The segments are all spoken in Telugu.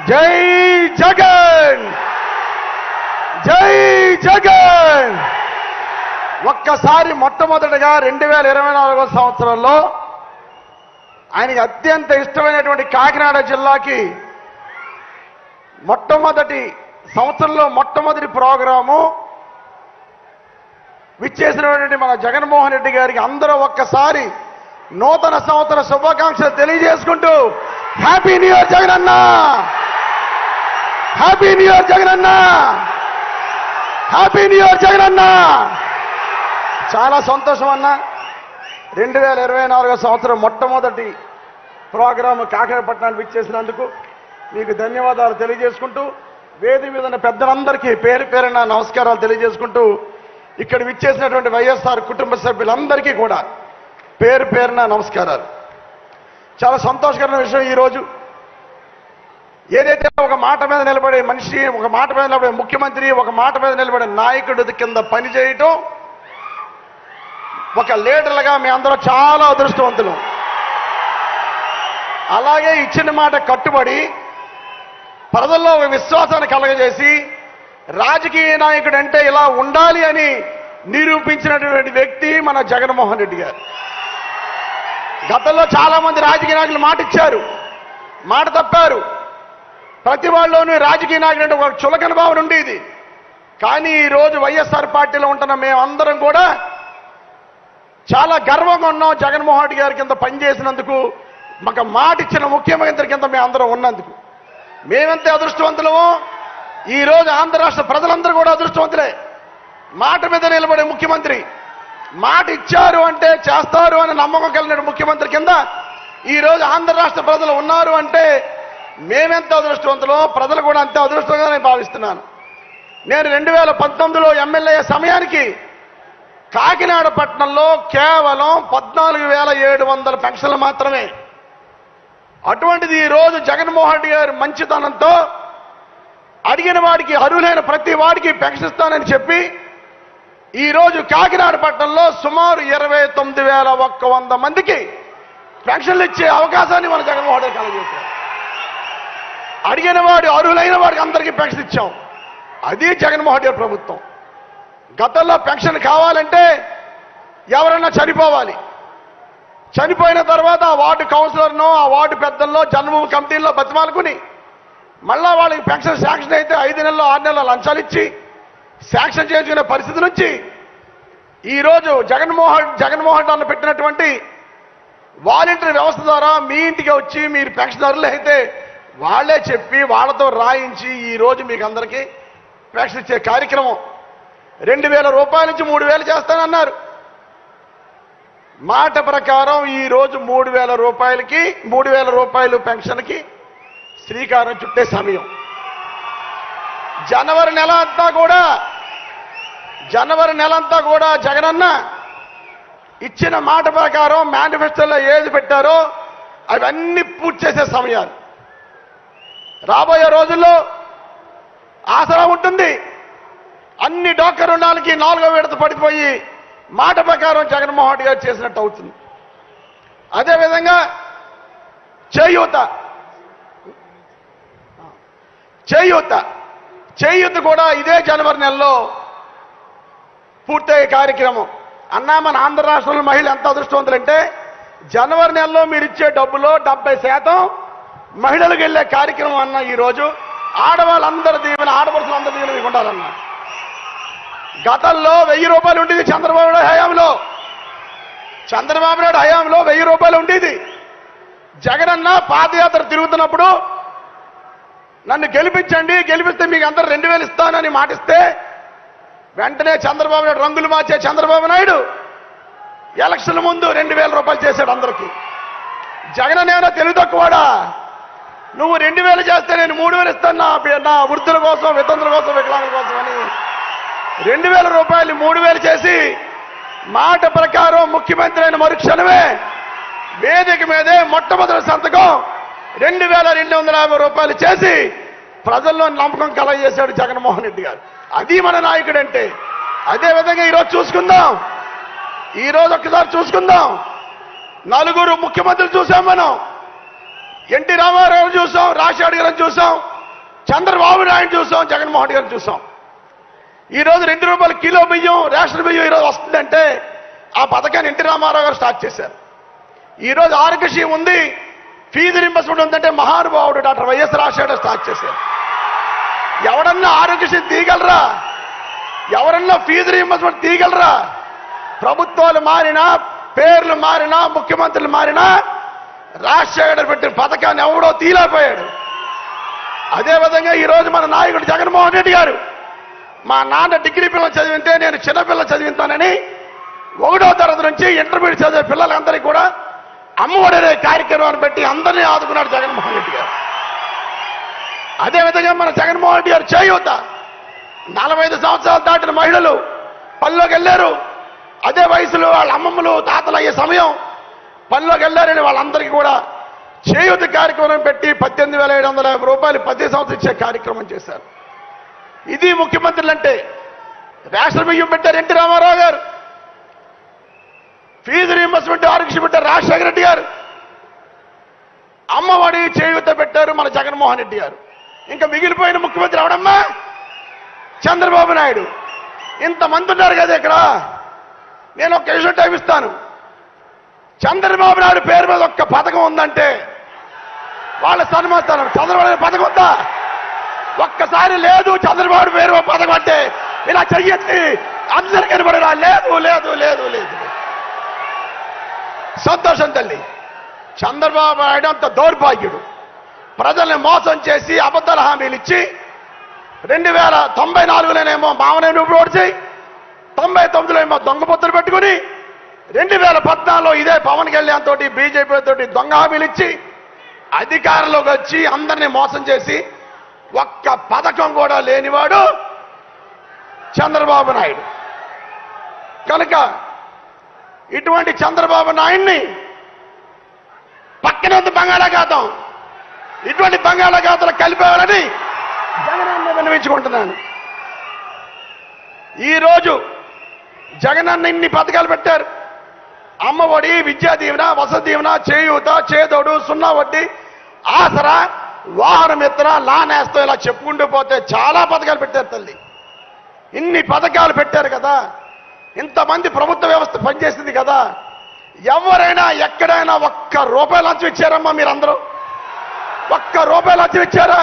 జై జగన్, జై జగన్. ఒక్కసారి మొట్టమొదటిగా 2024 సంవత్సరంలో ఆయనకి అత్యంత ఇష్టమైనటువంటి కాకినాడ జిల్లాకి మొట్టమొదటి సంవత్సరంలో మొట్టమొదటి ప్రోగ్రాము విచ్చేసినటువంటి మన జగన్మోహన్ రెడ్డి గారికి అందరూ ఒక్కసారి నూతన సంవత్సర శుభాకాంక్షలు తెలియజేసుకుంటూ happy new year Jagananna, happy new year Jagananna, happy new year Jagananna. చాలా సంతోషం అన్న. 2024 సంవత్సరం మొట్టమొదటి ప్రోగ్రాము కాకినాడ పట్టణానికి విచ్చేసినందుకు మీకు ధన్యవాదాలు తెలియజేసుకుంటూ, వేదిక మీద ఉన్న పెద్దలందరికీ పేరు పేరున నమస్కారాలు తెలియజేసుకుంటూ, ఇక్కడ విచ్చేసినటువంటి వైఎస్ఆర్ కుటుంబ సభ్యులందరికీ కూడా పేరు పేరున నమస్కారాలు. చాలా సంతోషకరమైన విషయం ఈరోజు. ఏదైతే ఒక మాట మీద నిలబడే మనిషి, ఒక మాట మీద నిలబడే ముఖ్యమంత్రి, ఒక మాట మీద నిలబడే నాయకుడి కింద పనిచేయటం, ఒక లీడర్లుగా మీ అందరూ చాలా అదృష్టవంతులు. అలాగే ఇచ్చిన మాట కట్టుబడి ప్రజల్లో ఒక విశ్వాసాన్ని కలగజేసి రాజకీయ నాయకుడు అంటే ఇలా ఉండాలి అని నిరూపించినటువంటి వ్యక్తి మన జగన్మోహన్ రెడ్డి గారు. గతంలో చాలా మంది రాజకీయ నాయకులు మాట ఇచ్చారు, మాట తప్పారు. ప్రతి వాళ్ళలోనూ రాజకీయ నాయకుడు అంటే ఒక చులకన భావన ఉండేది. కానీ ఈరోజు వైఎస్ఆర్ పార్టీలో ఉంటున్న మేమందరం కూడా చాలా గర్వంగా ఉన్నాం. జగన్మోహన్ రెడ్డి గారి కింద పనిచేసినందుకు, మాకు మాట ఇచ్చిన ముఖ్యమంత్రి కింద మేము అందరం ఉన్నందుకు మేమెంతే అదృష్టవంతులమో ఈరోజు ఆంధ్ర రాష్ట్ర ప్రజలందరూ కూడా అదృష్టవంతులే. మాట మీద నిలబడే ముఖ్యమంత్రి, మాట ఇచ్చారు అంటే చేస్తారు అని నమ్మకం కలిగిన ముఖ్యమంత్రి కింద ఈరోజు ఆంధ్ర రాష్ట్ర ప్రజలు ఉన్నారు అంటే మేమెంత అదృష్టవంతులో ప్రజలు కూడా అంతే అదృష్టంగా నేను భావిస్తున్నాను. నేను 2019లో ఎమ్మెల్యే సమయానికి కాకినాడ పట్టణంలో కేవలం 14,700 పెన్షన్లు మాత్రమే. అటువంటిది ఈరోజు జగన్మోహన్ రెడ్డి గారి మంచితనంతో అడిగిన వాడికి, అర్హులైన ప్రతి వాడికి పెన్షన్ ఇస్తానని చెప్పి ఈరోజు కాకినాడ పట్టణంలో సుమారు 29,100 మందికి పెన్షన్లు ఇచ్చే అవకాశాన్ని మన జగన్మోహన్ రెడ్డి కలగజేశారు. అడిగిన వాడు, అర్హులైన వాడికి అందరికీ పెన్షన్ ఇచ్చాం. అది జగన్మోహన్ రెడ్డి ప్రభుత్వం. గతంలో పెన్షన్ కావాలంటే ఎవరన్నా చనిపోవాలి, చనిపోయిన తర్వాత ఆ వార్డు కౌన్సిలర్నో, ఆ వార్డు పెద్దల్లో, జన్మభూమి కమిటీల్లో బతిమాలుకుని మళ్ళా వాళ్ళకి పెన్షన్ శాంక్షన్ అయితే 5 నెలలు 6 నెలలు లంచాలు ఇచ్చి శాంక్షన్ చేసుకునే పరిస్థితి నుంచి ఈరోజు జగన్మోహన్ అన్న పెట్టినటువంటి వాలంటీర్ వ్యవస్థ ద్వారా మీ ఇంటికి వచ్చి మీరు పెన్షనర్లు అయితే వాళ్ళే చెప్పి వాళ్ళతో రాయించి ఈరోజు మీకు అందరికీ పెన్షన్ ఇచ్చే కార్యక్రమం. 2,000 రూపాయల నుంచి 3,000 చేస్తానన్నారు. మాట ప్రకారం ఈరోజు 3,000 రూపాయలకి, 3,000 రూపాయలు పెన్షన్కి శ్రీకారం చుట్టే సమయం. జనవరి నెల అంతా కూడా జగనన్న ఇచ్చిన మాట ప్రకారం మేనిఫెస్టోలో ఏది పెట్టారో అవన్నీ పూర్తి చేసే సమయాలు. రాబోయే రోజుల్లో ఆసరా ఉంటుంది. అన్ని డోక్రా రుణాలకి 4వ విడత పడిపోయి మాట ప్రకారం జగన్మోహన్ రెడ్డి గారు చేసినట్టు అవుతుంది. అదేవిధంగా చేయూత కూడా ఇదే జనవరి నెలలో పూర్తయ్యే కార్యక్రమం. అన్నా, మన ఆంధ్ర రాష్ట్రంలో మహిళలు ఎంత అదృష్టవంతులంటే జనవరి నెలలో మీరు ఇచ్చే డబ్బులో 70% మహిళలకు వెళ్ళే కార్యక్రమం అన్న. ఈరోజు ఆడవాళ్ళందరి దీవెన, ఆడపడుచులందరి దీవెన మీకు ఉండాలన్నా. గతంలో 1000 రూపాయలు ఉండేది చంద్రబాబు నాయుడు హయాంలో 1000 రూపాయలు ఉండేది. జగనన్న పాదయాత్ర తిరుగుతున్నప్పుడు నన్ను గెలిపించండి, గెలిపిస్తే మీకు అందరూ 2,000 ఇస్తానని మాటిస్తే వెంటనే చంద్రబాబు నాయుడు, రంగులు మార్చే చంద్రబాబు నాయుడు ఎలక్షన్ల ముందు 2,000 రూపాయలు చేశాడు అందరికీ. జగన్ ఏమైనా తెలివి తక్కువాడా? నువ్వు 2,000 చేస్తే నేను 3,000 ఇస్తాను నా వృద్ధుల కోసం, వితంతుల కోసం, వికలాంగుల కోసం అని 2,000 రూపాయలు 3,000 చేసి మాట ప్రకారం ముఖ్యమంత్రి అయిన మరుక్షణమే వేదిక మీదే మొట్టమొదటి సంతకం 2,250 రూపాయలు చేసి ప్రజల్లో నమ్మకం కలగజేశాడు జగన్మోహన్ రెడ్డి గారు. అది మన నాయకుడు అంటే. అదేవిధంగా ఈరోజు చూసుకుందాం, ఈరోజు ఒక్కసారి చూసుకుందాం. 4 ముఖ్యమంత్రులు చూసాం మనం. ఎన్టీ రామారావు చూసాం, రాజశేఖర్ గారిని చూసాం, చంద్రబాబు నాయుడు చూసాం, జగన్మోహన్ గారిని చూసాం. ఈరోజు 2 రూపాయల కిలో బియ్యం, రేషన్ బియ్యం ఈరోజు వస్తుందంటే ఆ పథకాన్ని ఎన్టీ రామారావు గారు స్టార్ట్ చేశారు. ఈరోజు ఆరోగ్యశ్రీ ఉంది, ఫీజు రింబర్స్మెంట్ ఉందంటే మహానుభావుడు డాక్టర్ వైఎస్ రాజశేఖర్ స్టార్ట్ చేశారు. ఎవడన్నా ఆరోగ్యశ్రీ తీయగలరా? ఎవరన్నా ఫీజు రింబర్స్మెంట్ తీయగలరా? ప్రభుత్వాలు మారినా, పేర్లు మారినా, ముఖ్యమంత్రులు మారినా రాజశేఖర్ పెట్టిన పథకాన్ని ఎవడో తీయలేకపోయాడు. అదేవిధంగా ఈరోజు మన నాయకుడు జగన్మోహన్ రెడ్డి గారు, మా నాన్న డిగ్రీ పిల్లలు చదివితే నేను చిన్నపిల్లలు చదివిస్తానని 1వ తరగతి నుంచి ఇంటర్మీడియట్ చదివే పిల్లలందరికీ కూడా అమ్మఒడి అనే కార్యక్రమాన్ని పెట్టి అందరినీ ఆదుకున్నాడు జగన్మోహన్ రెడ్డి గారు. అదేవిధంగా మన జగన్మోహన్ రెడ్డి గారు చేయూత, 45 సంవత్సరాలు దాటిన మహిళలు పనిలోకి వెళ్ళారు. అదే వయసులో వాళ్ళ అమ్మమ్మలు, తాతలు అయ్యే సమయం పనిలోకి వెళ్ళారని వాళ్ళందరికీ కూడా చేయూత కార్యక్రమం పెట్టి 18,750 రూపాయలు 10 సంవత్సరం ఇచ్చే కార్యక్రమం చేశారు. ఇది ముఖ్యమంత్రులు అంటే. రేషన్ బియ్యం పెట్టారు ఎన్టీ రామారావు గారు, ఫీజు రీయింబర్స్మెంట్ ఆరోగ్యశ్రీ పెట్టారు రాజశేఖర రెడ్డి గారు, అమ్మఒడి చేయూత పెట్టారు మన జగన్మోహన్ రెడ్డి గారు. ఇంకా మిగిలిపోయిన ముఖ్యమంత్రి ఎవడమ్మా? చంద్రబాబు నాయుడు. ఇంతమంది ఉన్నారు కదా ఇక్కడ. నేను ఒక విషయం టైం ఇస్తాను. చంద్రబాబు నాయుడు పేరు మీద ఒక్క పథకం ఉందంటే వాళ్ళ సన్మానిస్తాను. చంద్రబాబు నాయుడు పథకం ఉందా? ఒక్కసారి లేదు చంద్రబాబు పేరు పథకం అంటే ఇలా చెయ్యొచ్చి అందరికీ కనబడరా? లేదు లేదు లేదు లేదు. సంతోషం తల్లి. చంద్రబాబు నాయుడు అంత దౌర్భాగ్యుడు. ప్రజల్ని మోసం చేసి అబద్ధాల హామీలు ఇచ్చి 2094లోనేమో మామనేని ఓడిచి 99లో ఏమో దొంగ పొత్తులు పెట్టుకుని 2014లో ఇదే పవన్ కళ్యాణ్ తోటి బీజేపీ తోటి దొంగ హామీలు ఇచ్చి అధికారంలోకి వచ్చి అందరినీ మోసం చేసి ఒక్క పథకం కూడా లేనివాడు చంద్రబాబు నాయుడు. కనుక ఇటువంటి చంద్రబాబు నాయుడిని పక్కనే ఉంది బంగాళాఖాతం, ఇటువంటి బంగాళాఖాతాలు కలిపేవాలని జగనన్న విన్నవించుకుంటున్నాను. ఈరోజు జగనన్న ఇన్ని పథకాలు పెట్టారు. అమ్మఒడి, విద్యా దీవెన, వసతి దీవెన, చేయూత, చేదోడు, 0 వడ్డీ, ఆసరా, వాహన మిత్ర, లానేస్తో ఇలా చెప్పుకుంటూ పోతే చాలా పథకాలు పెట్టారు తల్లి. ఇన్ని పథకాలు పెట్టారు కదా, ఇంతమంది ప్రభుత్వ వ్యవస్థ పనిచేసింది కదా. ఎవరైనా ఎక్కడైనా ₹1 లంచం ఇచ్చారమ్మా? మీరందరూ ₹1 లంచం ఇచ్చారా?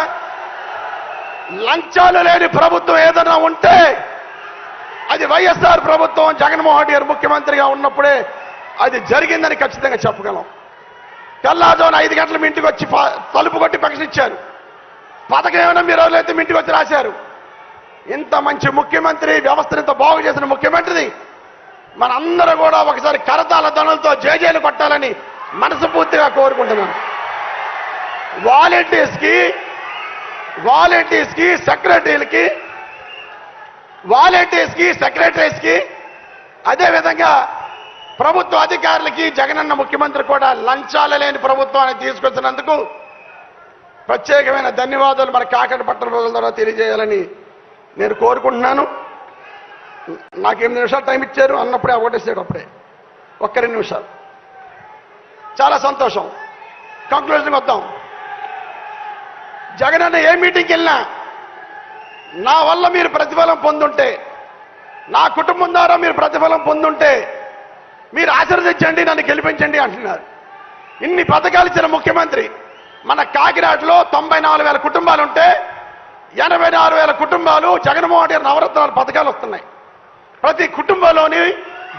లంచాలు లేని ప్రభుత్వం ఏదైనా ఉంటే అది వైఎస్ఆర్ ప్రభుత్వం, జగన్మోహన్ రెడ్డి గారు ముఖ్యమంత్రిగా ఉన్నప్పుడే అది జరిగిందని ఖచ్చితంగా చెప్పగలం. తెల్లారుజామున 5 గంటల మీ ఇంటికి వచ్చి తలుపు కొట్టి ప్రకటించారు. పథకం ఏమైనా మీరు ఎవరైతే మీ ఇంటికి వచ్చి రాశారు. ఇంత మంచి ముఖ్యమంత్రి, వ్యవస్థను ఇంత బాగు చేసిన ముఖ్యమంత్రిని మనందరూ కూడా ఒకసారి కరతాళ ధ్వనులతో జేజేలు కొట్టాలని మనస్ఫూర్తిగా కోరుకుంటున్నాను. వాలంటీర్స్కి, సెక్రటరీస్కి అదేవిధంగా ప్రభుత్వ అధికారులకి జగనన్న ముఖ్యమంత్రి కూడా లంచాలు లేని ప్రభుత్వాన్ని తీసుకొచ్చినందుకు ప్రత్యేకమైన ధన్యవాదాలు మన కాకినాడ పట్టణ ప్రజల ద్వారా తెలియజేయాలని నేను కోరుకుంటున్నాను. నాకు 8 నిమిషాలు టైం ఇచ్చారు అన్నప్పుడే ఓటేసాడు. అప్పుడే 2 నిమిషాలు. చాలా సంతోషం. కంక్లూజన్కి వద్దాం. జగనన్న ఏ మీటింగ్కి వెళ్ళినా నా వల్ల మీరు ప్రతిఫలం పొందుంటే, నా కుటుంబం ద్వారా మీరు ప్రతిఫలం పొందుంటే మీరు ఆశీర్వదించండి, నన్ను గెలిపించండి అంటున్నారు. ఇన్ని పథకాలు ఇచ్చిన ముఖ్యమంత్రి మన కాకినాడలో 94,000 కుటుంబాలుంటే 84,000 కుటుంబాలు జగన్మోహన్ రెడ్డి నవరత్నాల పథకాలు వస్తున్నాయి. ప్రతి కుటుంబంలోని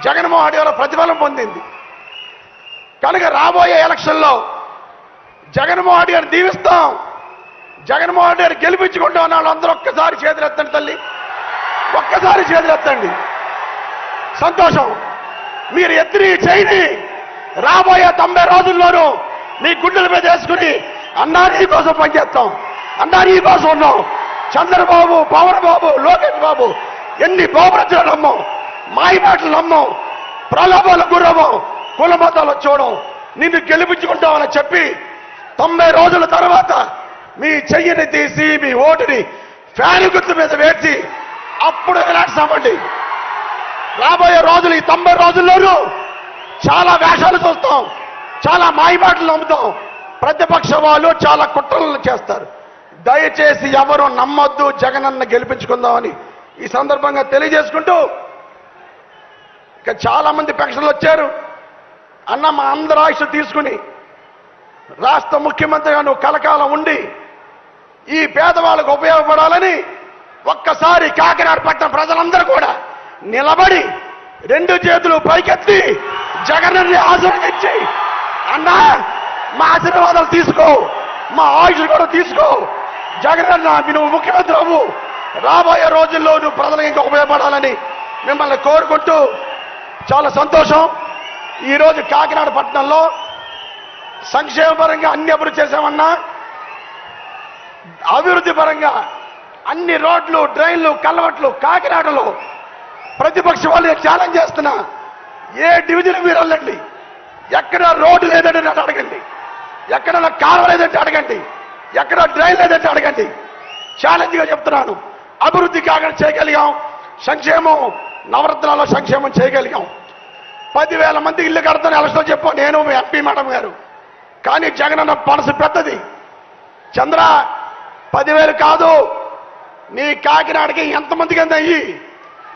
జగన్మోహన్ రెడ్డి గారు ప్రతిఫలం పొందింది. కనుక రాబోయే ఎలక్షన్లో జగన్మోహన్ రెడ్డి గారిని దీవిస్తాం. జగన్మోహన్ రెడ్డి గారు గెలిపించుకుంటూ ఉన్న వాళ్ళందరూ ఒక్కసారి చేతులెత్తండి తల్లి, ఒక్కసారి చేతులెత్తండి. సంతోషం. మీరు ఎత్తిని చేయని రాబోయే 90 రోజుల్లోనూ మీ గుండెల మీద వేసుకుని అన్నా నీ కోసం పనిచేస్తాం, అన్నా నీ కోసం ఉన్నాం. చంద్రబాబు, పవన్ బాబు, లోకేష్ బాబు ఎన్ని బాబురచలు నమ్మం, మాయమాటలు నమ్మం, ప్రలోభాలకు గురవం, కుల మతాలు చూడం, నిన్ను గెలిపించుకుంటామని చెప్పి 90 రోజుల తర్వాత మీ చెయ్యిని తీసి మీ ఓటుని ఫ్యాన్ గుర్తు మీద వేసి అప్పుడు ఎలాంటి రాబోయే రోజులు ఈ 90 రోజుల్లోనూ చాలా వేషాలు చూస్తాం, చాలా మాయమాటలు నమ్ముతాం, ప్రతిపక్ష వాళ్ళు చాలా కుట్రలు చేస్తారు. దయచేసి ఎవరు నమ్మొద్దు, జగనన్న గెలిపించుకుందామని ఈ సందర్భంగా తెలియజేసుకుంటూ, ఇక చాలా మంది పెన్షన్లు వచ్చారు. అన్న మా అందరి ఆయుష్ తీసుకుని రాష్ట్ర ముఖ్యమంత్రిగా నువ్వు కలకాలం ఉండి ఈ పేదవాళ్ళకు ఉపయోగపడాలని ఒక్కసారి కాకినాడ పట్టణ ప్రజలందరూ కూడా నిలబడి 2 చేతులు పైకెత్తి జగనన్ని ఆశీర్వదించి, అన్నా మా ఆశీర్వాదాలు తీసుకో, మా ఆయుష్ కూడా తీసుకో, జగనన్న నువ్వు ముఖ్యమంత్రి అవ్వు, రాబోయే రోజుల్లో నువ్వు ప్రజలకు ఇంకా ఉపయోగపడాలని మిమ్మల్ని కోరుకుంటూ, చాలా సంతోషం. ఈరోజు కాకినాడ పట్టణంలో సంక్షేమ పరంగా అన్ని అభివృద్ధి చేశామన్నా, అభివృద్ధి పరంగా అన్ని రోడ్లు, డ్రైన్లు, కల్వర్ట్లు కాకినాడలో ప్రతిపక్ష వాళ్ళు ఛాలెంజ్ చేస్తున్నా, ఏ డివిజన్ మీరు వెళ్ళండి, ఎక్కడ రోడ్డు లేదంటే నన్ను అడగండి, ఎక్కడ కాలువ లేదంటే అడగండి, ఎక్కడ డ్రైన్ లేదంటే అడగండి. ఛాలెంజ్గా చెప్తున్నాను. అభివృద్ధి కాకినాడ చేయగలిగాం, సంక్షేమం నవరత్నాల్లో సంక్షేమం చేయగలిగాం. 10,000 మందికి ఇల్లు కడతాను ఎలక్షన్ చెప్పు, నేను మీ ఎంపీ మేడం గారు. కానీ జగనన్న మనసు పెద్దది. చంద్ర 10,000 కాదు, నీ కాకినాడకి ఎంతమందికి అంత అయ్యి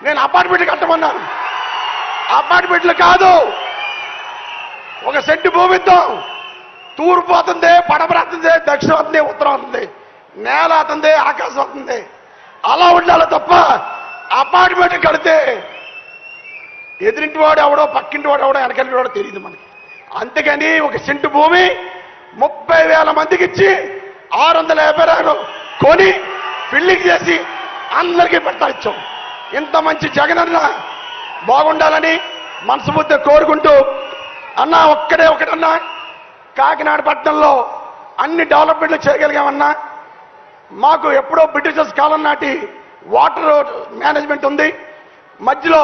నేను అపార్ట్మెంట్ కట్టమన్నాను. అపార్ట్మెంట్లు కాదు, ఒక సెంటు భూమి ఇద్దాం. తూర్పు అవుతుంది, పడమర అవుతుంది, దక్షిణం అవుతుంది, ఉత్తరం అవుతుంది, నేల అవుతుంది, ఆకాశం అవుతుంది. అలా ఉండాలి తప్ప అపార్ట్మెంట్ కడితే ఎదురింటి వాడు ఎవడో, పక్కింటి వాడు ఎవడో, వెనకంటి వాడో తెలియదు మనకి. అందుకని ఒక సెంటు భూమి 30,000 మందికి ఇచ్చి 650 రూపాయలు కొని బిల్డింగ్ చేసి అందరికీ పెట్టాలిచ్చాం. ఇంత మంచి జగనన్న బాగుండాలని మనస్ఫూర్తిగా కోరుకుంటూ, అన్న ఒకటన్నా కాకినాడ పట్టణంలో అన్ని డెవలప్మెంట్లు చేయగలిగామన్నా. మాకు ఎప్పుడో బ్రిటిషర్స్ కాలం నాటి వాటర్ మేనేజ్మెంట్ ఉంది. మధ్యలో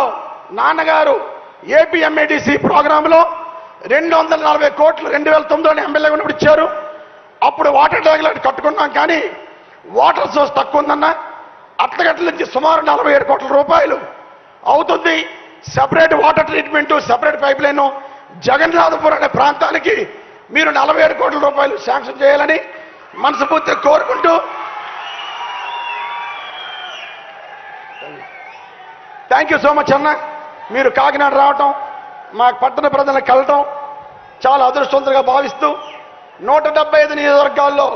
నాన్నగారు ఏపీఎంఏడిసి ప్రోగ్రాంలో 240 కోట్లు 2009లో ఎమ్మెల్యే ఉన్నప్పుడు ఇచ్చారు. అప్పుడు వాటర్ ట్యాంకులు కట్టుకున్నాం, కానీ వాటర్ సోర్స్ తక్కువ ఉందన్న. అట్లగట్ల నుంచి సుమారు 47 కోట్ల రూపాయలు అవుతుంది. Separate water treatment, separate pipe line Jagannathapuram అనే ప్రాంతానికి మీరు 47 కోట్ల రూపాయలు శాంక్షన్ చేయాలని మనస్ఫూర్తిగా కోరుకుంటూ, థ్యాంక్ యూ సో మచ్ అన్న. మీరు కాకినాడ రావటం, మా పట్టణ ప్రజలను కలటం చాలా అదృష్టవంతంగా భావిస్తూ, 175 నియోజకవర్గాల్లో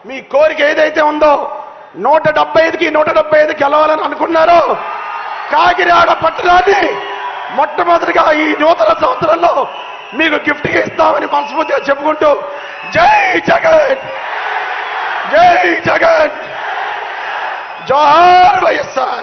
మీ కోరిక ఏదైతే ఉందో 175కి 175 గెలవాలని అనుకున్నారో, కాకినాడ పట్టణాన్ని మొట్టమొదటిగా ఈ నూతన సంవత్సరంలో మీకు గిఫ్ట్గా ఇస్తామని మనస్ఫూర్తిగా చెప్పుకుంటూ, జై జగన్, జై జగన్, జోహార్ వైఎస్ఆర్.